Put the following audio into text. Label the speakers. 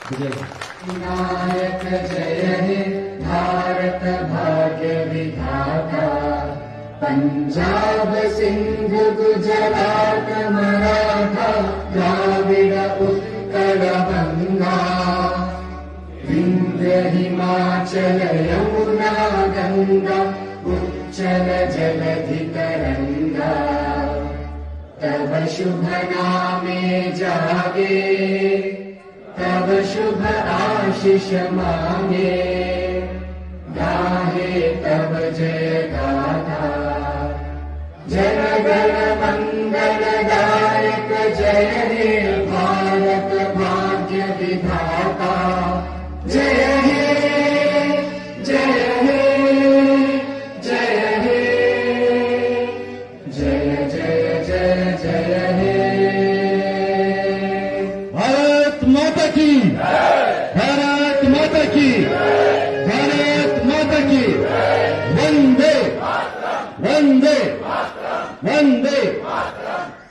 Speaker 1: विनायक जय हे भारत भाग्य विधाता, पंजाब सिंध गुजरात मराठा द्राविड उत्कल गंगा, विंध्य हिमाचल यमुना गंगा उच्चल जलधि तरंगा, तब शुभ नामे जागे, तब शुभ आशीष मांगे, गाहे तब जय गाथा, जन गण मंगल दायक जय हे भारत भाग्य विधाता, जय हे जय हे जय हे, जय जय जय जय हे।
Speaker 2: भारत माता की, भारत माता की, भारत माता की, वंदे वंदे वंदे।